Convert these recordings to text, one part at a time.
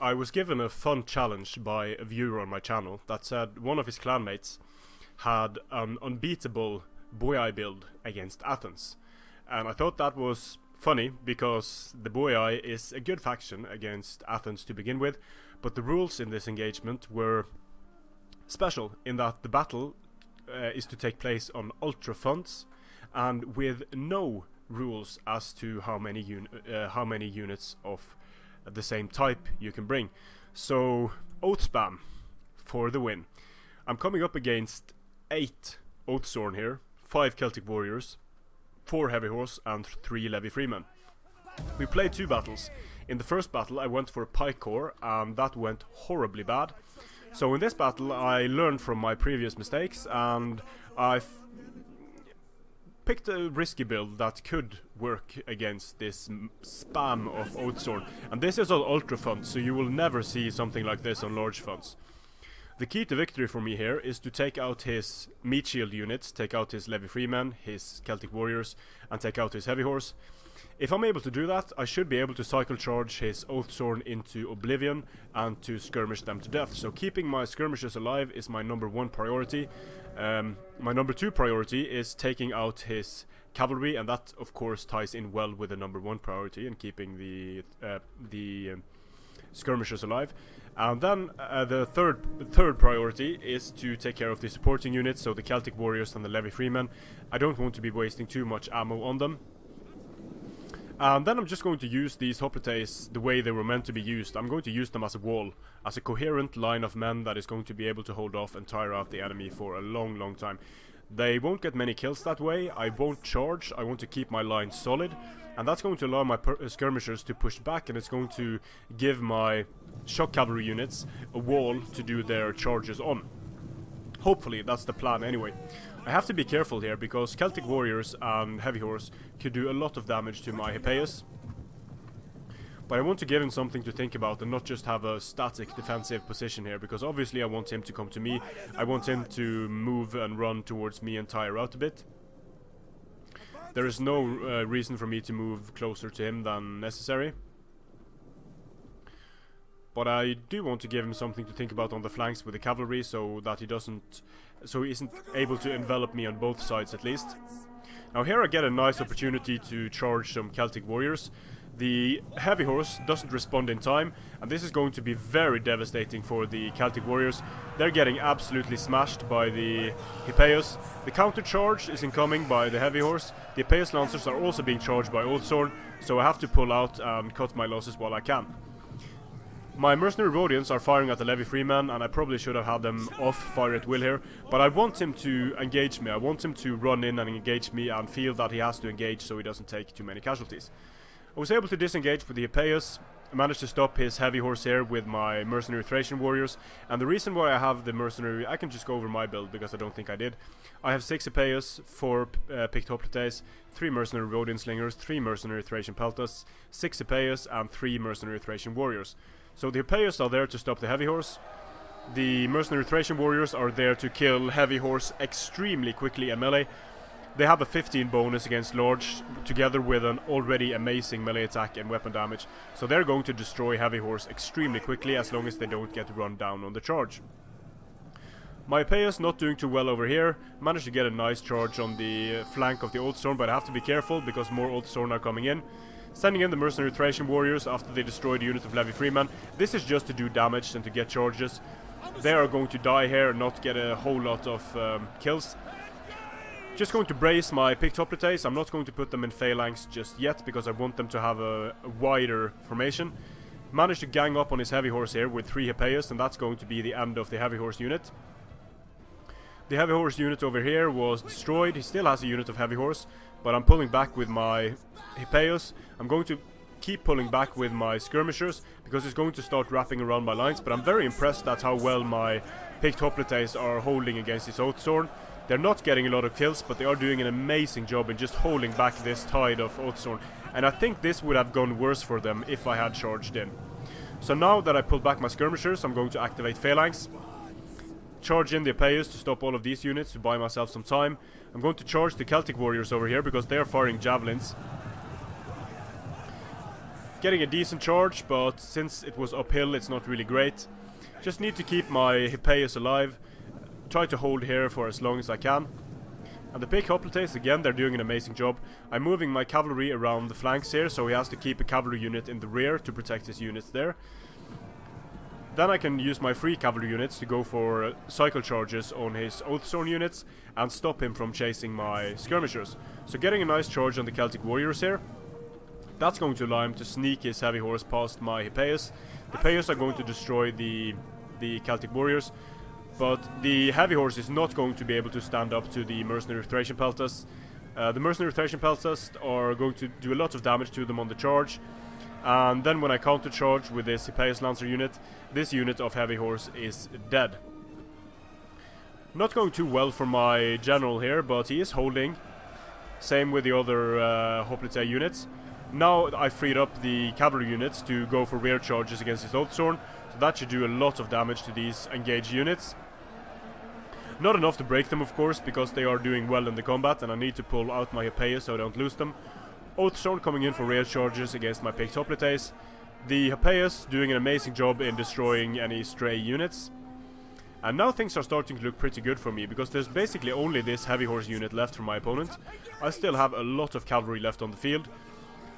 I was given a fun challenge by a viewer on my channel that said one of his clanmates had an unbeatable Boii build against Athens. And I thought that was funny because the Boii is a good faction against Athens to begin with, but the rules in this engagement were special in that the battle is to take place on ultra funds and with no rules as to how many units of the same type you can bring. So Oathspam for the win. I'm coming up against 8 Oathsworn here, 5 Celtic Warriors, 4 Heavy Horse and 3 Levy Freemen. We played 2 battles. In the first battle I went for a Pike Corps and that went horribly bad. So in this battle I learned from my previous mistakes and I picked a risky build that could work against this spam of Oathsworn. And this is all ultra funds, so you will never see something like this on large funds. The key to victory for me here is to take out his meat shield units, take out his Levy Freemen, his Celtic Warriors, and take out his Heavy Horse. If I'm able to do that, I should be able to cycle charge his Oathsworn into oblivion and to skirmish them to death. So keeping my skirmishers alive is my number 1 priority. My number 2 priority is taking out his cavalry, and that of course ties in well with the number 1 priority and keeping the skirmishers alive. And then the third priority is to take care of the supporting units, so the Celtic Warriors and the Levy Freemen. I don't want to be wasting too much ammo on them. And then I'm just going to use these Hippeus the way they were meant to be used. I'm going to use them as a wall, as a coherent line of men that is going to be able to hold off and tire out the enemy for a long time. They won't get many kills that way. I won't charge. I want to keep my line solid, and that's going to allow my skirmishers to push back, and it's going to give my shock cavalry units a wall to do their charges on. Hopefully that's the plan anyway. I have to be careful here because Celtic Warriors and Heavy Horse could do a lot of damage to my Hippeus. But I want to give him something to think about and not just have a static defensive position here, because obviously I want him to come to me. I want him to move and run towards me and tire out a bit. There is no reason for me to move closer to him than necessary. But I do want to give him something to think about on the flanks with the cavalry, so that he isn't able to envelop me on both sides at least. Now here I get a nice opportunity to charge some Celtic Warriors. The Heavy Horse doesn't respond in time, and this is going to be very devastating for the Celtic Warriors. They're getting absolutely smashed by the Hippeus. The counter charge is incoming by the Heavy Horse. The Hippeus Lancers are also being charged by Oathsworn, so I have to pull out and cut my losses while I can. My mercenary Rhodians are firing at the Levy Freeman, and I probably should have had them off fire at will here, but I want him to engage me. I want him to run in and engage me and feel that he has to engage so he doesn't take too many casualties. I was able to disengage with the Hippeus. I managed to stop his Heavy Horse here with my mercenary Thracian Warriors, and the reason why I have the mercenary, I can just go over my build because I don't think I did. I have 6 Hippeus, 4 picked Hippeus, 3 mercenary Rhodian Slingers, 3 mercenary Thracian Peltasts, 6 Hippeus and 3 mercenary Thracian Warriors. So the Hippeus are there to stop the Heavy Horse. The mercenary Thracian Warriors are there to kill Heavy Horse extremely quickly and melee. They have a 15 bonus against large, together with an already amazing melee attack and weapon damage. So they're going to destroy Heavy Horse extremely quickly as long as they don't get run down on the charge. My Hippeus not doing too well over here. Managed to get a nice charge on the flank of the Oathsworn, but I have to be careful because more Oathsworn are coming in. Sending in the mercenary Thracian Warriors after they destroy the unit of Levy Freeman. This is just to do damage and to get charges. They are going to die here and not get a whole lot of kills. Just going to brace my picked Hippeus. I'm not going to put them in phalanx just yet because I want them to have a wider formation. Managed to gang up on his Heavy Horse here with 3 Hippeus, and that's going to be the end of the Heavy Horse unit. The Heavy Horse unit over here was destroyed. He still has a unit of Heavy Horse, but I'm pulling back with my Hippeus. I'm going to keep pulling back with my skirmishers because it's going to start wrapping around my lines, but I'm very impressed at how well my picked Hippeus are holding against this Oathsworn. They're not getting a lot of kills, but they are doing an amazing job in just holding back this tide of Oathsworn, and I think this would have gone worse for them if I had charged in. So now that I pulled back my skirmishers, I'm going to activate phalanx. Charge in the Hippeus to stop all of these units to buy myself some time. I'm going to charge the Celtic Warriors over here because they are firing javelins. Getting a decent charge, but since it was uphill, it's not really great. Just need to keep my Hippeus alive. Try to hold here for as long as I can. And the big hoplites, again, they're doing an amazing job. I'm moving my cavalry around the flanks here, so he has to keep a cavalry unit in the rear to protect his units there. Then I can use my free cavalry units to go for cycle charges on his Oathsworn units and stop him from chasing my skirmishers. So getting a nice charge on the Celtic warriors here. That's going to allow him to sneak his heavy horse past my Hippeus. The Hippeus are going to destroy the Celtic warriors, but the heavy horse is not going to be able to stand up to the mercenary Thracian Peltast. The mercenary Thracian Peltast are going to do a lot of damage to them on the charge. And then when I counter-charge with this Hippeus Lancer unit, this unit of heavy horse is dead. Not going too well for my general here, but he is holding. Same with the other hoplite units. Now I freed up the cavalry units to go for rear charges against his Oathsworn, so that should do a lot of damage to these engaged units. Not enough to break them, of course, because they are doing well in the combat, and I need to pull out my Hippeus so I don't lose them. Oathsworn coming in for rear charges against my picked hoplites. The Hippeus doing an amazing job in destroying any stray units. And now things are starting to look pretty good for me, because there's basically only this heavy horse unit left from my opponent. I still have a lot of cavalry left on the field.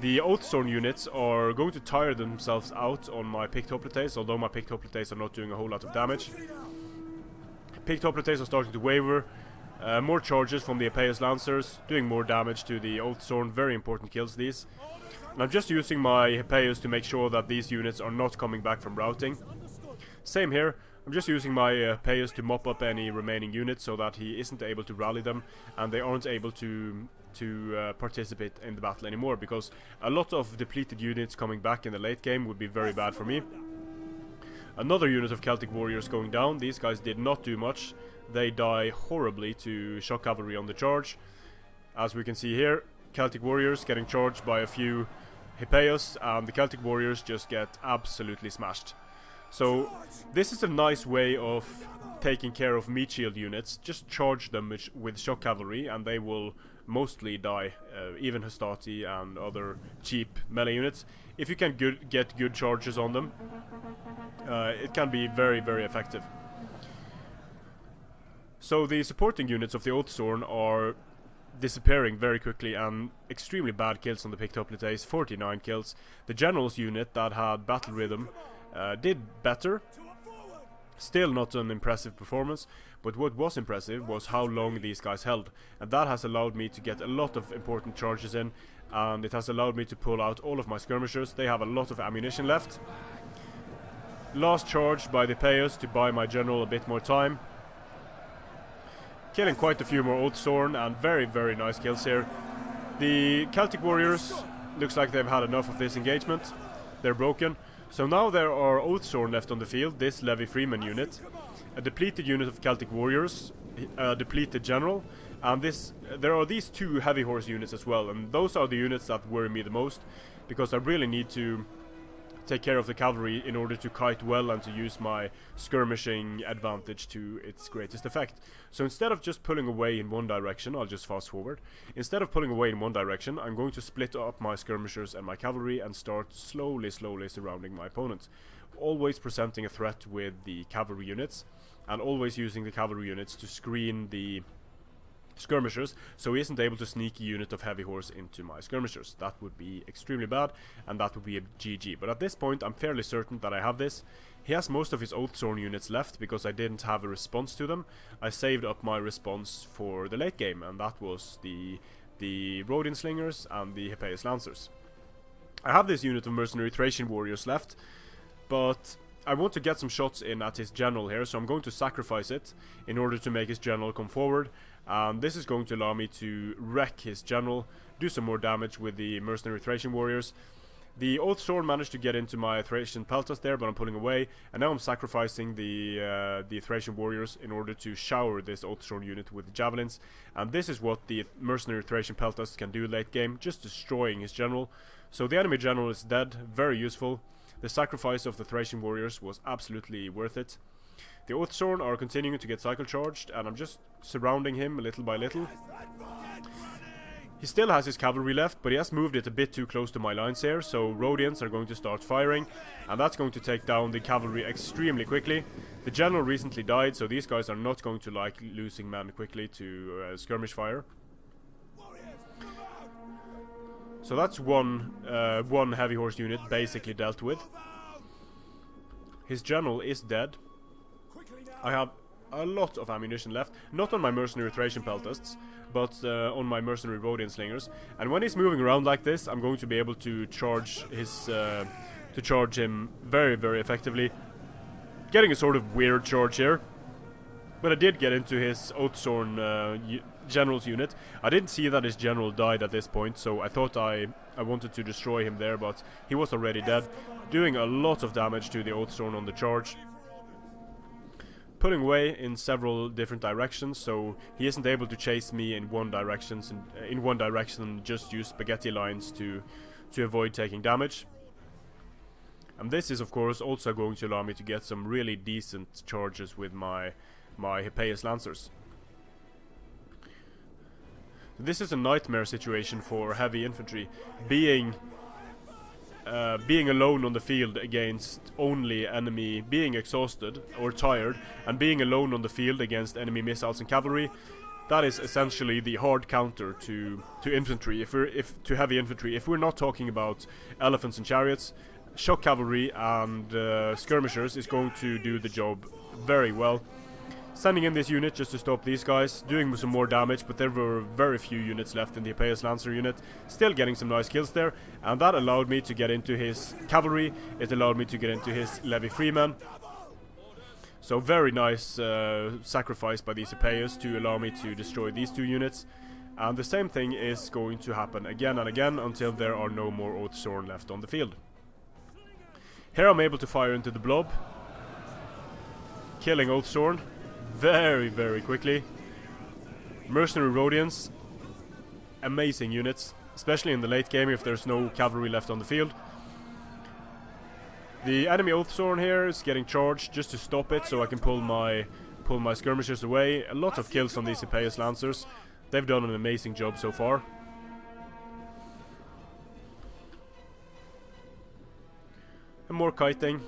The Oathsworn units are going to tire themselves out on my picked hoplites, although my picked hoplites are not doing a whole lot of damage. Picked hoplites are starting to waver. More charges from the Hippeus Lancers, doing more damage to the Oathsworn, very important kills these. And I'm just using my Hippeus to make sure that these units are not coming back from routing. Same here, I'm just using my Hippeus to mop up any remaining units so that he isn't able to rally them and they aren't able to participate in the battle anymore, because a lot of depleted units coming back in the late game would be very bad for me. Another unit of Celtic warriors going down. These guys did not do much. They die horribly to shock cavalry on the charge. As we can see here, Celtic warriors getting charged by a few Hippeus, and the Celtic warriors just get absolutely smashed. So this is a nice way of taking care of meat shield units. Just charge them with shock cavalry and they will mostly die, even Hastati and other cheap melee units. If you can get good charges on them, it can be very, very effective. So the supporting units of the Oathsworn are disappearing very quickly, and extremely bad kills on the picked hoplites, 49 kills. The general's unit that had battle rhythm did better. Still not an impressive performance, but what was impressive was how long these guys held, and that has allowed me to get a lot of important charges in, and it has allowed me to pull out all of my skirmishers. They have a lot of ammunition left. Last charge by the Hippeus to buy my general a bit more time. Killing quite a few more Oathsworn, and very, very nice kills here. The Celtic warriors looks like they've had enough of this engagement. They're broken. So now there are Oathsworn left on the field, this Levy Freeman unit, a depleted unit of Celtic warriors, a depleted general, and there are these two heavy horse units as well, and those are the units that worry me the most, because I really need to take care of the cavalry in order to kite well and to use my skirmishing advantage to its greatest effect. So instead of just pulling away in one direction, I'll just fast forward. Instead of pulling away in one direction, I'm going to split up my skirmishers and my cavalry and start slowly surrounding my opponent. Always presenting a threat with the cavalry units, and always using the cavalry units to screen the skirmishers, so he isn't able to sneak a unit of heavy horse into my skirmishers. That would be extremely bad, and that would be a GG. But at this point, I'm fairly certain that I have this. He has most of his Oathsworn units left, because I didn't have a response to them. I saved up my response for the late game, and that was the Rhodian Slingers and the Hippeus Lancers. I have this unit of mercenary Thracian warriors left, but I want to get some shots in at his general here, so I'm going to sacrifice it in order to make his general come forward. And this is going to allow me to wreck his general, do some more damage with the mercenary Thracian warriors. The Oathsworn managed to get into my Thracian Peltast there, but I'm pulling away, and now I'm sacrificing the Thracian warriors in order to shower this Oathsworn unit with javelins. And this is what the mercenary Thracian Peltast can do late game, just destroying his general. So the enemy general is dead, very useful. The sacrifice of the Thracian warriors was absolutely worth it. The Oathsworn are continuing to get cycle charged, and I'm just surrounding him little by little. He still has his cavalry left, but he has moved it a bit too close to my lines here, so Rhodians are going to start firing, and that's going to take down the cavalry extremely quickly. The general recently died, so these guys are not going to like losing men quickly to skirmish fire. So that's one heavy horse unit basically dealt with. His general is dead. I have a lot of ammunition left, not on my mercenary Thracian Peltasts, but on my mercenary Rhodian Slingers. And when he's moving around like this, I'm going to be able to charge him very, very effectively. Getting a sort of weird charge here, but I did get into his Oathsworn general's unit. I didn't see that his general died at this point, so I thought I wanted to destroy him there, but he was already dead, doing a lot of damage to the Oathsworn on the charge. Pulling away in several different directions, so he isn't able to chase me in one direction and just use spaghetti lines to avoid taking damage. And this is of course also going to allow me to get some really decent charges with my Hippeus Lancers. This is a nightmare situation for heavy infantry, being alone on the field against only enemy, being exhausted or tired, and being alone on the field against enemy missiles and cavalry. That is essentially the hard counter to infantry. To heavy infantry, if we're not talking about elephants and chariots, shock cavalry and skirmishers is going to do the job very well. Sending in this unit just to stop these guys, doing some more damage, but there were very few units left in the Hippeus Lancer unit. Still getting some nice kills there, and that allowed me to get into his cavalry. It allowed me to get into his levy freemen. So very nice sacrifice by these Hippeus to allow me to destroy these two units. And the same thing is going to happen again and again until there are no more Oathsworn left on the field. Here I'm able to fire into the blob, killing Oathsworn very, very quickly. Mercenary Rhodians, amazing units, especially in the late game if there's no cavalry left on the field. The enemy Oathsworn here is getting charged just to stop it, so I can pull my skirmishers away. A lot of kills on these Hippeus Lancers. They've done an amazing job so far. And more kiting.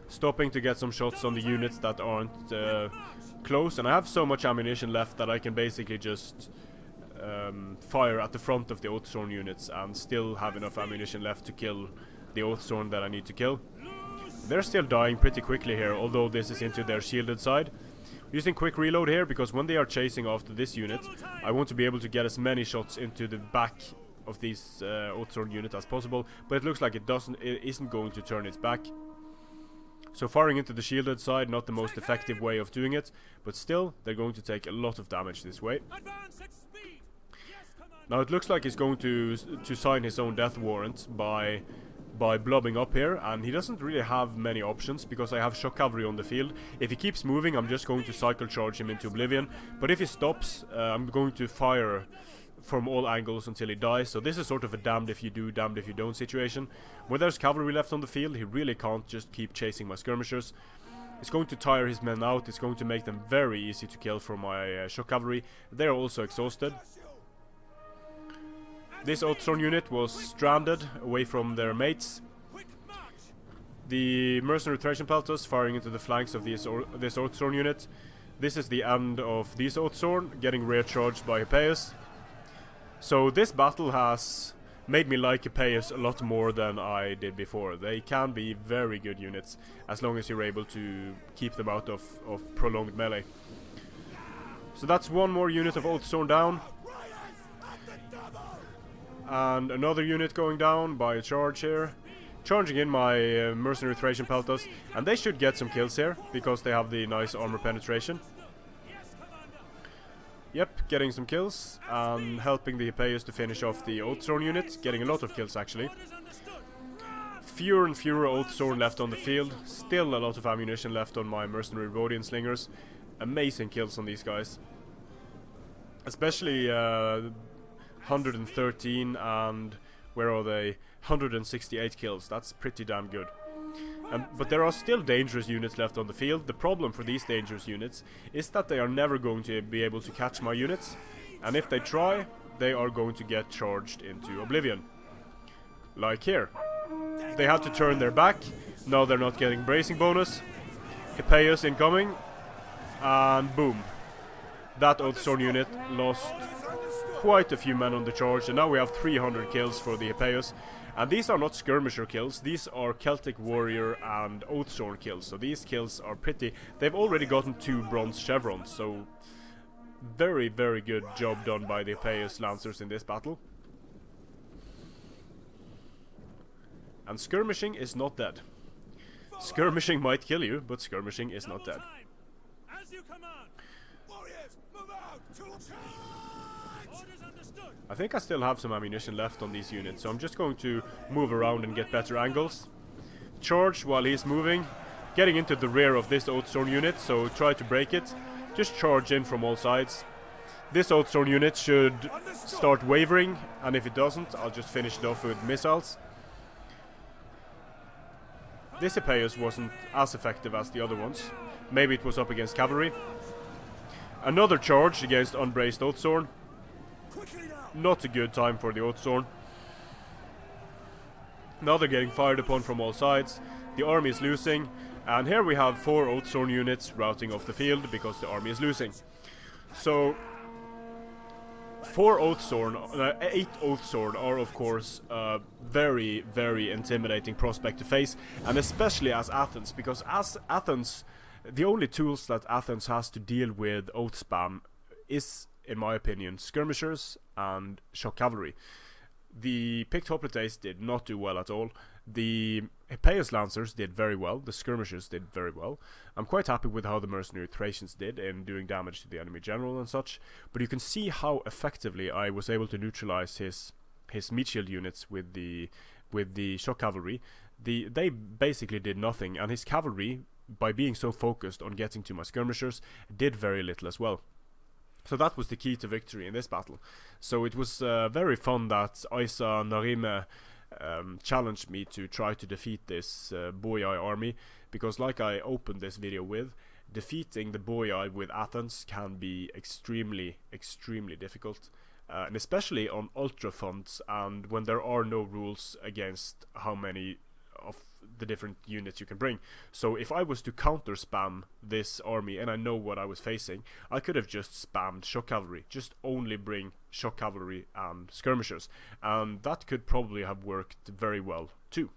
Stopping to get some shots on the units that aren't close, and I have so much ammunition left that I can basically just fire at the front of the Oathsworn units and still have enough ammunition left to kill the Oathsworn that I need to kill. They're still dying pretty quickly here, although this is into their shielded side. Using quick reload here, because when they are chasing after this unit, I want to be able to get as many shots into the back of this Oathsworn unit as possible, but it looks like it isn't going to turn its back. So firing into the shielded side, not the most effective way of doing it, but still, they're going to take a lot of damage this way. Now it looks like he's going to sign his own death warrant by blobbing up here, and he doesn't really have many options because I have shock cavalry on the field. If he keeps moving, I'm just going to cycle charge him into oblivion, but if he stops, I'm going to fire from all angles until he dies. So this is sort of a damned if you do, damned if you don't situation. When there's cavalry left on the field, he really can't just keep chasing my skirmishers. It's going to tire his men out. It's going to make them very easy to kill for my shock cavalry. They're also exhausted. This Oathsworn unit was stranded away from their mates. The mercenary Thracian Peltast firing into the flanks of this Oathsworn unit. This is the end of these Oathsworn, getting rear charged by Hippeus. So this battle has made me like Hippeus a lot more than I did before. They can be very good units, as long as you're able to keep them out of prolonged melee. So that's one more unit of Oathsworn down. And another unit going down by a charge here. Charging in my mercenary Thracian Peltast, and they should get some kills here, because they have the nice armor penetration. Yep, getting some kills, and helping the Hippeus to finish off the Oathsworn unit, getting a lot of kills actually. Fewer and fewer Oathsworn left on the field, still a lot of ammunition left on my mercenary Rhodian Slingers. Amazing kills on these guys. Especially 113 and, where are they, 168 kills, that's pretty damn good. But there are still dangerous units left on the field. The problem for these dangerous units is that they are never going to be able to catch my units, and if they try, they are going to get charged into oblivion. Like here. They had to turn their back, now they're not getting bracing bonus. Hippeus incoming, and boom. That Oathsworn unit lost quite a few men on the charge, and now we have 300 kills for the Hippeus. And these are not skirmisher kills, these are Celtic warrior and Oathsworn kills. So these kills are pretty... They've already gotten 2 bronze chevrons, so very, very good job done by the Hippeus Lancers in this battle. And skirmishing is not dead. Skirmishing might kill you, but skirmishing is not dead. As you command. Warriors, move out to charge! Orders understood. I think I still have some ammunition left on these units, so I'm just going to move around and get better angles. Charge while he's moving, getting into the rear of this Oathsworn unit, so try to break it. Just charge in from all sides. This Oathsworn unit should start wavering, and if it doesn't, I'll just finish it off with missiles. This Hippeus wasn't as effective as the other ones. Maybe it was up against cavalry. Another charge against unbraced Oathsworn. Not a good time for the Oathsworn. Now they're getting fired upon from all sides. The army is losing. And here we have 4 Oathsworn units routing off the field because the army is losing. So 4 Oathsworn, 8 Oathsworn are of course a very, very intimidating prospect to face, and especially as Athens, because as Athens, the only tools that Athens has to deal with Oathspam is, in my opinion, skirmishers and shock cavalry. The picked hoplites did not do well at all. The Hippeus Lancers did very well. The skirmishers did very well. I'm quite happy with how the mercenary Thracians did in doing damage to the enemy general and such. But you can see how effectively I was able to neutralize his meat shield units with the shock cavalry. They basically did nothing, and his cavalry, by being so focused on getting to my skirmishers, did very little as well. So that was the key to victory in this battle. So it was very fun that AJSA Nahrime challenged me to try to defeat this Boii army, because like I opened this video with, defeating the Boii with Athens can be extremely, extremely difficult. And especially on ultra funds, and when there are no rules against how many of the different units you can bring. So if I was to counter spam this army and I know what I was facing, I could have just spammed shock cavalry, just only bring shock cavalry and skirmishers, and that could probably have worked very well too.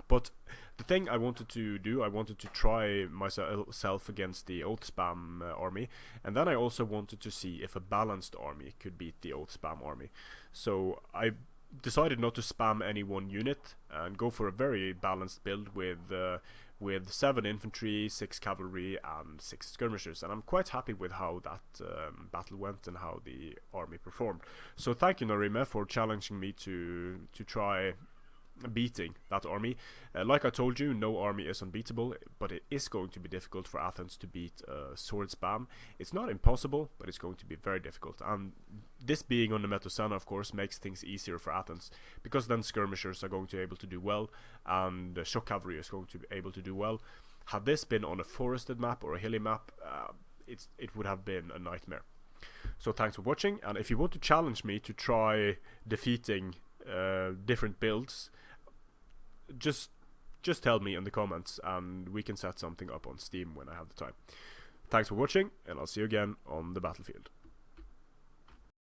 But the thing I wanted to do, I wanted to try myself against the Oathspam army, and then I also wanted to see if a balanced army could beat the Oathspam army. So I decided not to spam any one unit and go for a very balanced build with 7 infantry, 6 cavalry and 6 skirmishers, and I'm quite happy with how that battle went and how the army performed. So thank you, Nahrime, for challenging me to try beating that army. Like I told you, no army is unbeatable, but it is going to be difficult for Athens to beat sword spam. It's not impossible, but it's going to be very difficult, and this being on the Metosana of course makes things easier for Athens, because then skirmishers are going to be able to do well and shock cavalry is going to be able to do well. Had this been on a forested map or a hilly map, it would have been a nightmare. So thanks for watching, and if you want to challenge me to try defeating different builds, just tell me in the comments and we can set something up on Steam when I have the time. Thanks for watching, and I'll see you again on the battlefield.